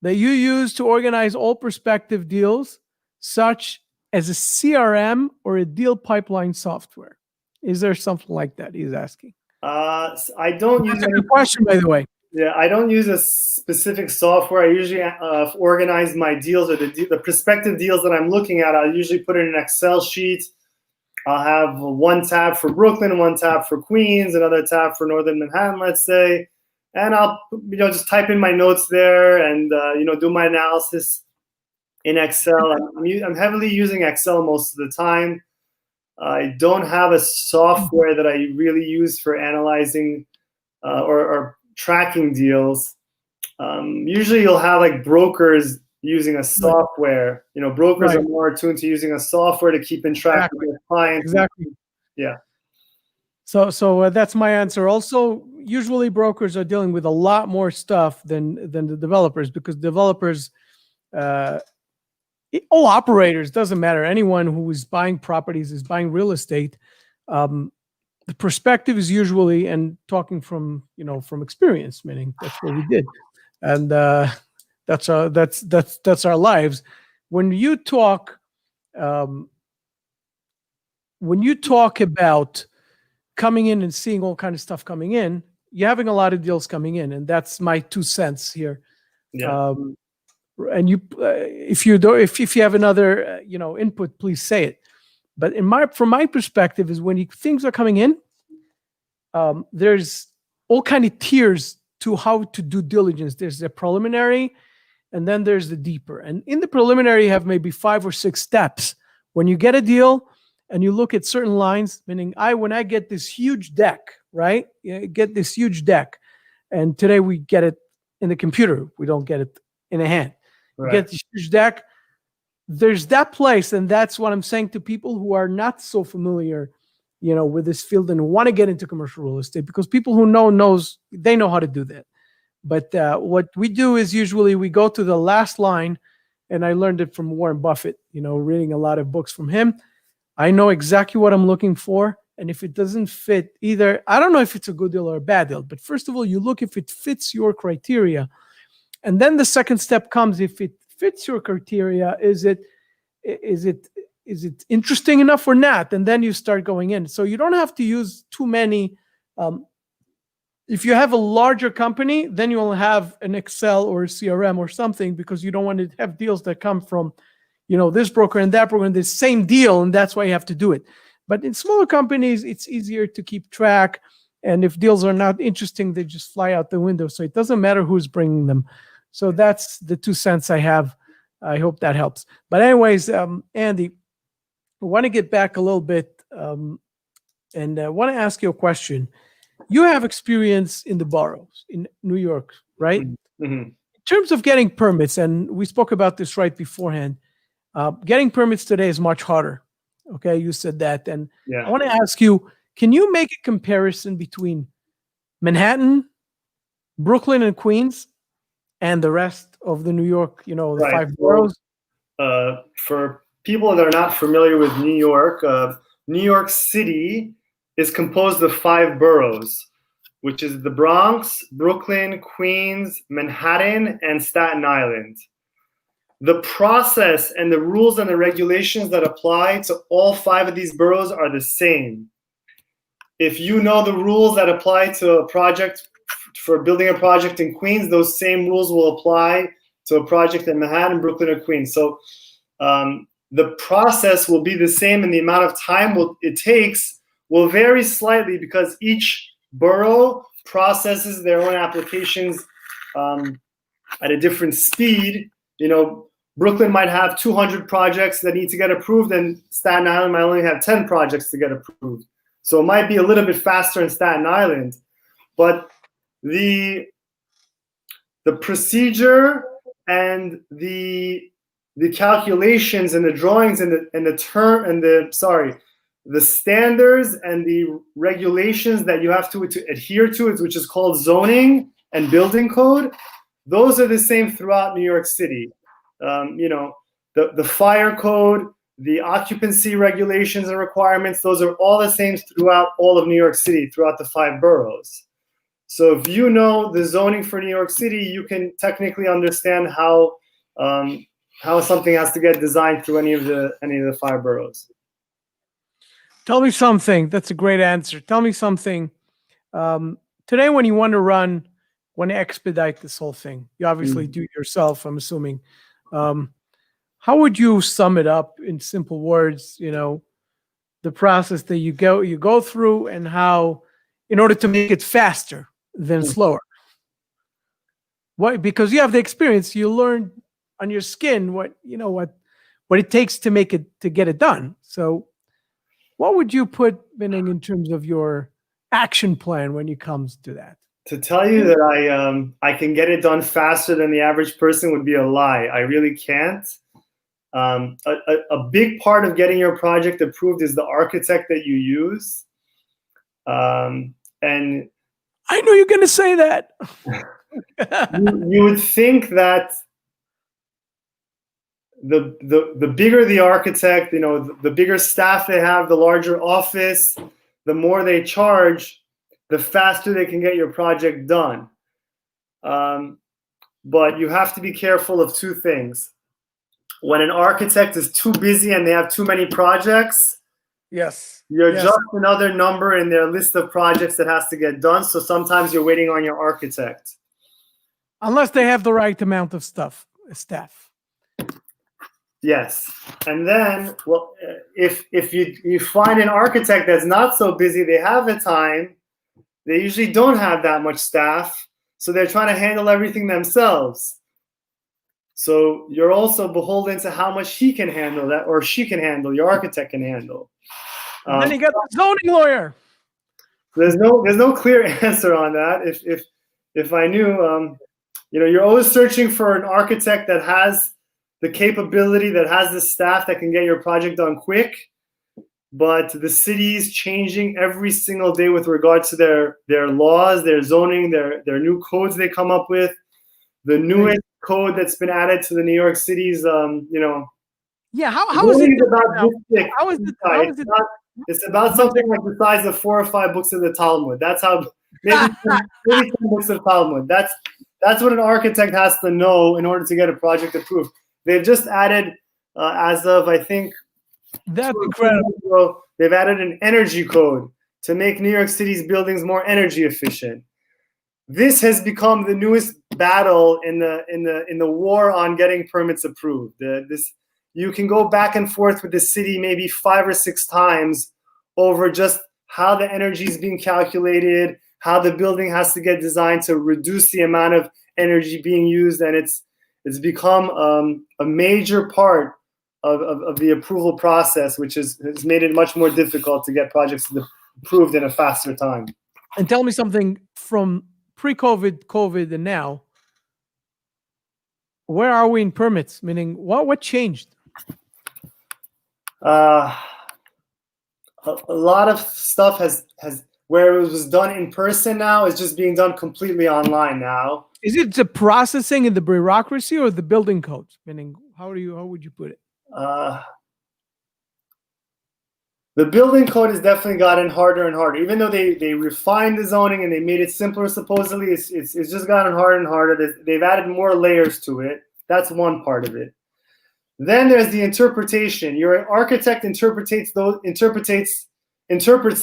that you use to organize all prospective deals, such as a CRM or a deal pipeline software? Is there something like that? He's asking. I don't use a good question, by the way. Yeah, I don't use a specific software. I usually organize my deals, or the prospective deals that I'm looking at. I'll usually put it in an Excel sheet. I'll have one tab for Brooklyn, one tab for Queens, another tab for Northern Manhattan, let's say, and I'll just type in my notes there and do my analysis in Excel. I'm heavily using Excel most of the time. I don't have a software that I really use for analyzing or tracking deals. Usually, you'll have like brokers using a software. Brokers are more attuned to using a software to keep in track of their clients. Exactly. Yeah. So that's my answer. Also, usually brokers are dealing with a lot more stuff than the developers, because developers, all operators, doesn't matter. Anyone who is buying properties, is buying real estate. The perspective is usually, and talking from experience, meaning that's what we did, and that's our lives. When you talk about coming in and seeing all kind of stuff coming in, you're having a lot of deals coming in, and that's my 2 cents here. Yeah. And if you have another input, please say it. But from my perspective, is when things are coming in, there's all kind of tiers to how to do diligence. There's the preliminary, and then there's the deeper. And in the preliminary, you have maybe 5 or 6 steps. When you get a deal and you look at certain lines, meaning when I get this huge deck, right? Get this huge deck. And today we get it in the computer. We don't get it in a hand. You get this huge deck. There's that place, and that's what I'm saying to people who are not so familiar, with this field and want to get into commercial real estate, because people who they know how to do that. But what we do is usually we go to the last line, and I learned it from Warren Buffett, reading a lot of books from him. I know exactly what I'm looking for. And if it doesn't fit either, I don't know if it's a good deal or a bad deal. But first of all, you look if it fits your criteria. And then the second step comes, if it fits your criteria, is it interesting enough or not? And then you start going in. So you don't have to use too many. If you have a larger company, then you will have an Excel or a CRM or something, because you don't want to have deals that come from, this broker and that broker and the same deal, and that's why you have to do it. But in smaller companies, it's easier to keep track. And if deals are not interesting, they just fly out the window. So it doesn't matter who's bringing them. So that's the 2 cents I have. I hope that helps. But anyways, Andy, I want to get back a little bit and I want to ask you a question. You have experience in the boroughs in New York, right? Mm-hmm. In terms of getting permits, and we spoke about this right beforehand, getting permits today is much harder. Okay, you said that. And I want to ask you, can you make a comparison between Manhattan, Brooklyn, and Queens and the rest of the New York, the 5 boroughs? For people that are not familiar with New York City is composed of 5 boroughs, which is the Bronx, Brooklyn, Queens, Manhattan, and Staten Island. The process and the rules and the regulations that apply to all 5 of these boroughs are the same. If you know the rules that apply to a project, for building a project in Queens, those same rules will apply to a project in Manhattan, Brooklyn, or Queens. So the process will be the same, and the amount of time it takes will vary slightly, because each borough processes their own applications at a different speed. Brooklyn might have 200 projects that need to get approved, and Staten Island might only have 10 projects to get approved. So it might be a little bit faster in Staten Island, but the procedure and the calculations and the drawings and the standards and the regulations that you have to adhere to, which is called zoning and building code, those are the same throughout New York City. The fire code, the occupancy regulations and requirements, those are all the same throughout all of New York City, throughout the 5 boroughs. So if you know the zoning for New York City, you can technically understand how something has to get designed through any of the 5 boroughs. Tell me something. That's a great answer. Tell me something. Today, when you want to expedite this whole thing, you obviously do it yourself, I'm assuming. How would you sum it up in simple words? The process that you go through, and how, in order to make it faster than slower. Why? Because you have the experience, you learn on your skin what it takes to get it done. So, what would you put, meaning, in terms of your action plan when it comes to that? To tell you that I can get it done faster than the average person would be a lie. I really can't. A big part of getting your project approved is the architect that you use. And I knew you were going to say that. you would think that the bigger the architect, the bigger staff they have, the larger office, the more they charge, the faster they can get your project done. But you have to be careful of 2 things. When an architect is too busy and they have too many projects, you're just another number in their list of projects that has to get done. So sometimes you're waiting on your architect. Unless they have the right amount of staff. Yes. And then, if you find an architect that's not so busy, they have the time, they usually don't have that much staff, so they're trying to handle everything themselves. So you're also beholden to how much he can handle that, or she can handle, your architect can handle. Then you got the zoning lawyer. There's no clear answer on that. If I knew, you're always searching for an architect that has the capability, that has the staff that can get your project done quick. But the city is changing every single day with regards to their laws, their zoning, their new codes they come up with. The newest code that's been added to the New York City's, Yeah, how is it about this how is it how is it it's about something like the size of 4 or 5 books of the Talmud. That's how maybe 10 books of Talmud. That's what an architect has to know in order to get a project approved. They've just added, as of I think, that's incredible. They've added an energy code to make New York City's buildings more energy efficient. This has become the newest battle in the war on getting permits approved. You can go back and forth with the city maybe 5 or 6 times over just how the energy is being calculated, how the building has to get designed to reduce the amount of energy being used, and it's become a major part of the approval process, which has made it much more difficult to get projects approved in a faster time. And tell me something from pre-COVID, COVID, and now. Where are we in permits? Meaning, what changed? A lot of stuff has where it was done in person now is just being done completely online now. Is it the processing and the bureaucracy, or the building codes? Meaning, how would you put it? The building code has definitely gotten harder and harder. Even though they refined the zoning and they made it simpler, supposedly, it's just gotten harder and harder. They've added more layers to it. That's one part of it. Then there's the interpretation. Your architect interprets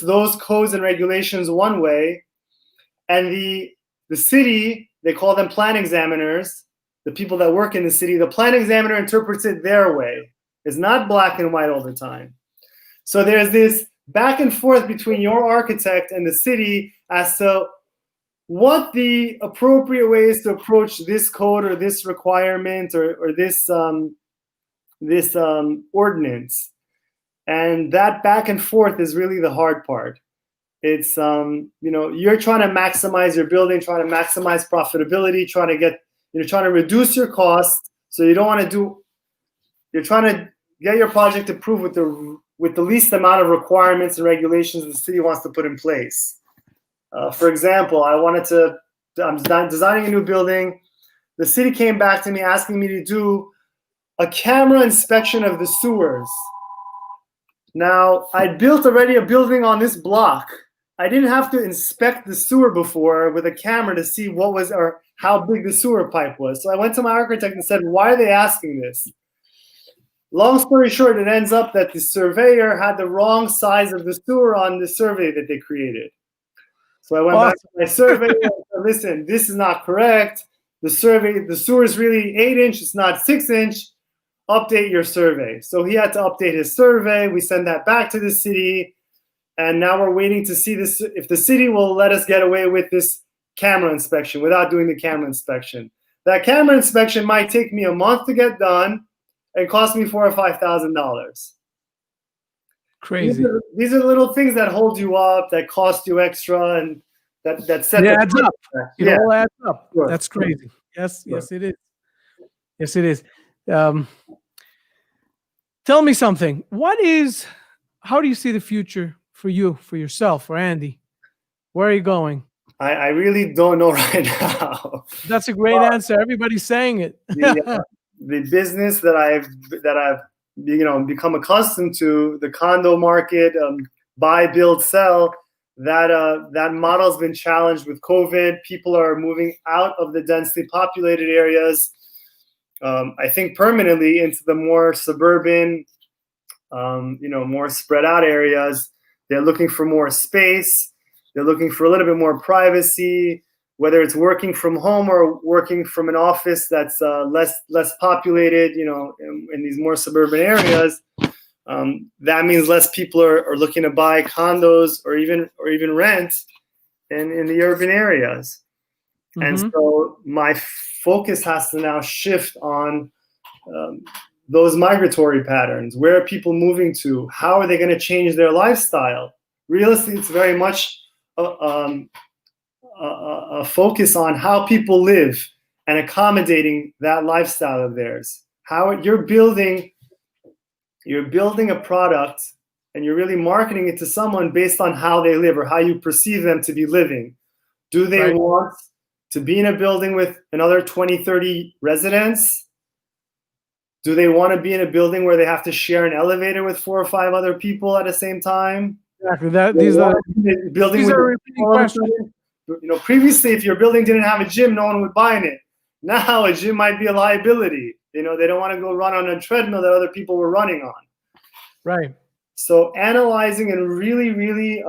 those codes and regulations one way, and the city, they call them plan examiners, the people that work in the city, the plan examiner interprets it their way. It's not black and white all the time. So there's this back and forth between your architect and the city as to what the appropriate way is to approach this code or this requirement or this ordinance. And that back and forth is really the hard part. It's you're trying to maximize your building, trying to maximize profitability, trying to reduce your costs. So you're trying to get your project approved with the least amount of requirements and regulations the city wants to put in place. For example, I'm designing a new building. The city came back to me asking me to do a camera inspection of the sewers. Now, I'd built already a building on this block. I didn't have to inspect the sewer before with a camera to see what was or how big the sewer pipe was. So I went to my architect and said, why are they asking this? Long story short, it ends up that the surveyor had the wrong size of the sewer on the survey that they created. So I went back to my surveyor and said, listen, this is not correct. The sewer is really 8-inch, it's not 6-inch. Update your survey. So he had to update his survey. We send that back to the city. And now we're waiting to see this, if the city will let us get away with this camera inspection without doing the camera inspection. That camera inspection might take me a month to get done and cost me $4,000 or $5,000. Crazy. These are little things that hold you up, that cost you extra, and that set it adds up. It all adds up. Sure. That's crazy. Yes, Sure. yes, it is. Yes, it is. Tell me something. How do you see the future for you, for yourself, for Andy? Where are you going? I really don't know right now. That's a great answer. Everybody's saying it. The business that I've become accustomed to, the condo market, buy, build, sell, that model's been challenged with COVID. People are moving out of the densely populated areas. I think permanently into the more suburban, more spread out areas. They're looking for more space. They're looking for a little bit more privacy, whether it's working from home or working from an office that's less populated, in these more suburban areas. That means less people are looking to buy condos or even rent in the urban areas. Mm-hmm. And so my focus has to now shift on those migratory patterns. Where are people moving to? How are they going to change their lifestyle? Real estate is very much a focus on how people live and accommodating that lifestyle of theirs. How you're building a product and you're really marketing it to someone based on how they live or how you perceive them to be living. Do they Right. want to be in a building with another 20, 30 residents? Do they want to be in a building where they have to share an elevator with 4 or 5 other people at the same time? Exactly. These are repeating questions. Previously, if your building didn't have a gym, no one would buy in it. Now a gym might be a liability. They don't want to go run on a treadmill that other people were running on. Right. So analyzing and really, really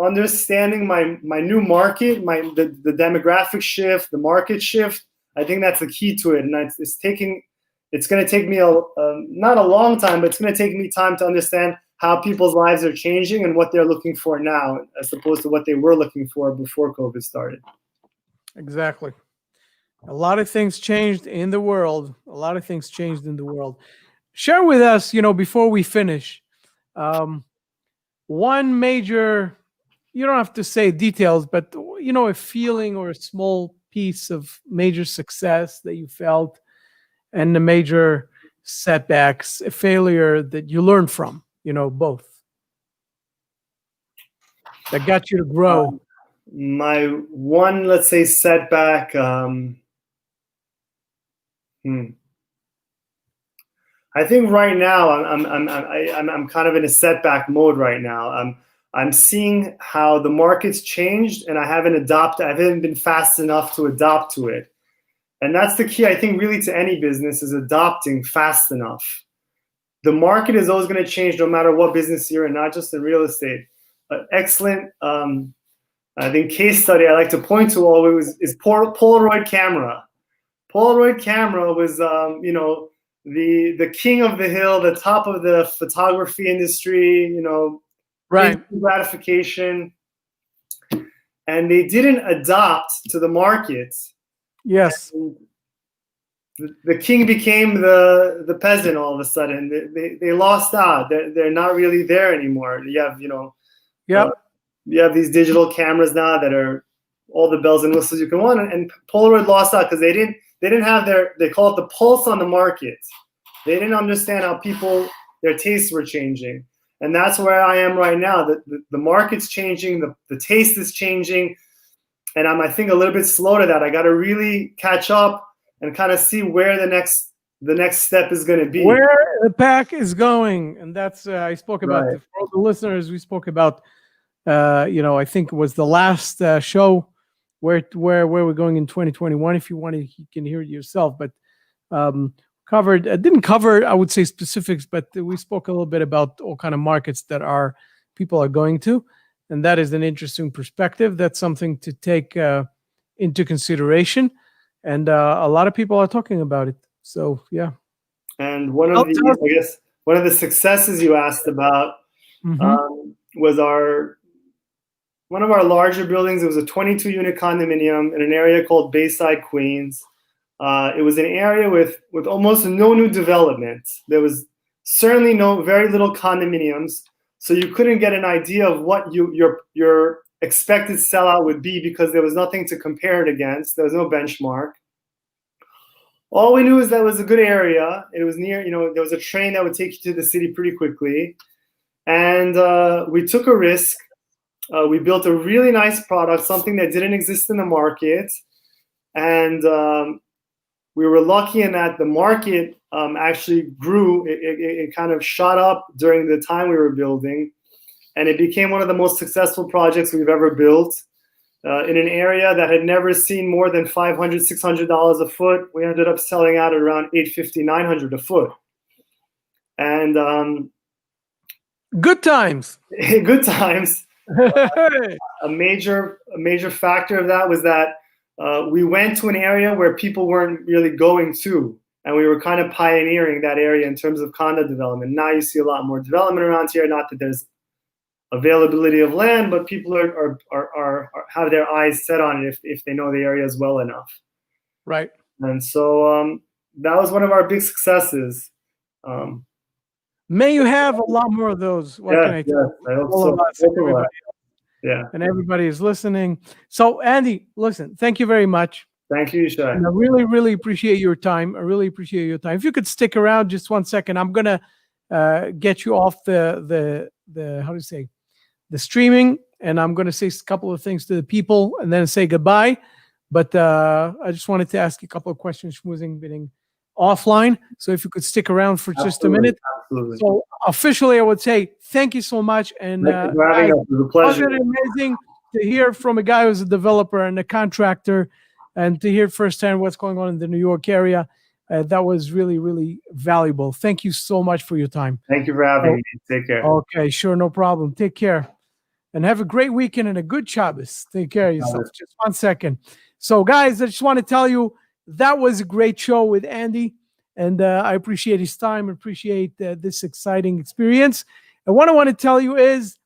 understanding my new market, the demographic shift, the market shift. I think that's the key to it, and it's going to take me not a long time, but it's going to take me time to understand how people's lives are changing and what they're looking for now, as opposed to what they were looking for before COVID started. Exactly. A lot of things changed in the world. Share with us, before we finish, one major, you don't have to say details, but, a feeling or a small piece of major success that you felt and the major setbacks, a failure that you learned from, both, that got you to grow. My one, let's say, setback. I think right now I'm kind of in a setback mode right now. I'm seeing how the market's changed, and I haven't been fast enough to adopt to it. And that's the key, I think, really to any business, is adopting fast enough. The market is always going to change no matter what business you're in, not just in real estate. Excellent, I think, case study I like to point to always is Polaroid camera. Polaroid camera was, the king of the hill, the top of the photography industry, Right. gratification. And they didn't adopt to the market. Yes. The king became the peasant all of a sudden. They lost out. They're not really there anymore. You have, you have these digital cameras now that are all the bells and whistles you can want. And Polaroid lost out because they didn't have they call it the pulse on the market. They didn't understand how their tastes were changing. And that's where I am right now. The market's changing, the taste is changing. And I'm, I think, a little bit slow to that. I got to really catch up and kind of see where the next step is going to be. Where the pack is going. And that's, I spoke about, Right. for all the listeners, we spoke about, I think it was the last show where we're going in 2021. If you want to, you can hear it yourself. But didn't cover, I would say, specifics, but we spoke a little bit about all kind of markets that people are going to. And that is an interesting perspective. That's something to take into consideration. And a lot of people are talking about it. So, yeah. And one of the successes you asked about was one of our larger buildings. It was a 22-unit condominium in an area called Bayside, Queens. It was an area with almost no new development. There was certainly very little condominiums. So you couldn't get an idea of what your expected sellout would be because there was nothing to compare it against. There was no benchmark. All we knew is that it was a good area. It was near, there was a train that would take you to the city pretty quickly. And we took a risk. We built a really nice product, something that didn't exist in the market. And we were lucky in that the market actually grew. It kind of shot up during the time we were building, and it became one of the most successful projects we've ever built in an area that had never seen more than $500, $600 a foot. We ended up selling out at around $850, $900 a foot. And good times. Good times. A major factor of that was that we went to an area where people weren't really going to, and we were kind of pioneering that area in terms of condo development. Now you see a lot more development around here. Not that there's availability of land, but people are have their eyes set on it if they know the areas well enough. Right. And so that was one of our big successes. May you have a lot more of those. What can I tell you? I hope all so. of us, everybody else. Yeah. And everybody is listening. So, Andy, listen, thank you very much. Thank you, Shai. And I really, really appreciate your time. I really appreciate your time. If you could stick around just 1 second, I'm gonna get you off the how do you say, the streaming, and I'm gonna say a couple of things to the people and then say goodbye. But I just wanted to ask you a couple of questions, schmoozing offline. So if you could stick around for just a minute. Absolutely. So officially, I would say thank you so much. And Thank you for having us. It was a pleasure. wasn't it amazing to hear from a guy who's a developer and a contractor, and to hear firsthand what's going on in the New York area? That was really, really valuable. Thank you so much for your time. Thank you for having me. Take care. Okay, sure, no problem. Take care. And have a great weekend and a good Shabbos. Take care of yourself. Just 1 second. So, guys, I just want to tell you that was a great show with Andy. And I appreciate his time. Appreciate this exciting experience. And what I want to tell you is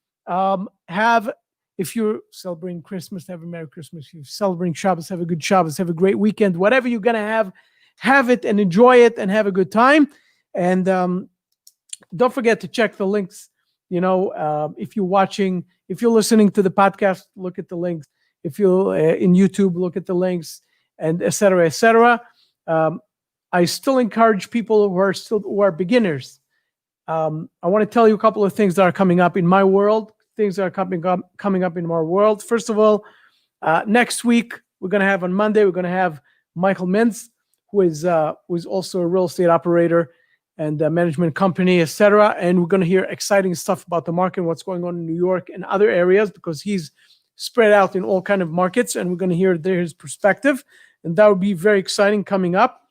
if you're celebrating Christmas, have a Merry Christmas. If you're celebrating Shabbos, have a good Shabbos. Have a great weekend. Whatever you're going to have it and enjoy it and have a good time. And don't forget to check the links. If you're listening to the podcast, look at the links. If you're in YouTube, look at the links, and et cetera, et cetera. I still encourage people who are beginners. I want to tell you a couple of things that are coming up in my world. Things that are coming up in my world. First of all, next week we're going to have on Monday. We're going to have Michael Mintz, who is also a real estate operator and a management company, etc. And we're going to hear exciting stuff about the market, what's going on in New York and other areas, because he's spread out in all kind of markets, and we're going to hear his perspective, and that would be very exciting coming up.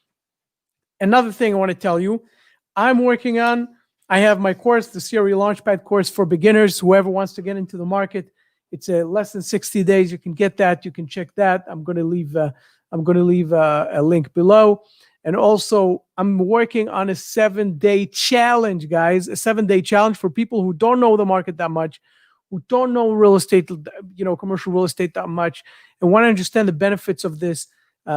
Another thing I want to tell you, I have my course, the CRE LaunchPad course for beginners, whoever wants to get into the market. It's less than 60 days. You can get that. You can check that. I'm going to leave a link below. And also, I'm working on a 7-day challenge, guys, a 7-day challenge for people who don't know the market that much, who don't know real estate, commercial real estate that much, and want to understand the benefits of this.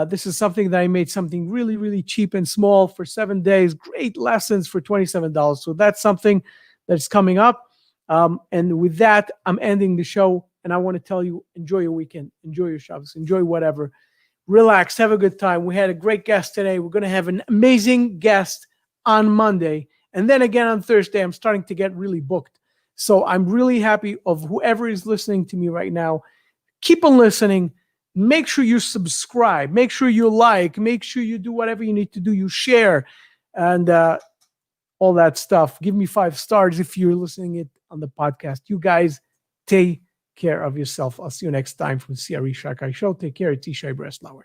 This is something that I made something really, really cheap and small for 7 days. Great lessons for $27. So that's something that's coming up. And with that, I'm ending the show. And I want to tell you, enjoy your weekend, enjoy your Shabbos, enjoy whatever. Relax, have a good time. We had a great guest today. We're going to have an amazing guest on Monday. And then again on Thursday, I'm starting to get really booked. So I'm really happy of whoever is listening to me right now. Keep on listening. Make sure you subscribe. Make sure you like. Make sure you do whatever you need to do. You share and all that stuff. Give me 5 stars if you're listening it on the podcast. You guys take care of yourself. I'll see you next time from CRE SharkEye Show. Take care. It's Yishai Breslauer.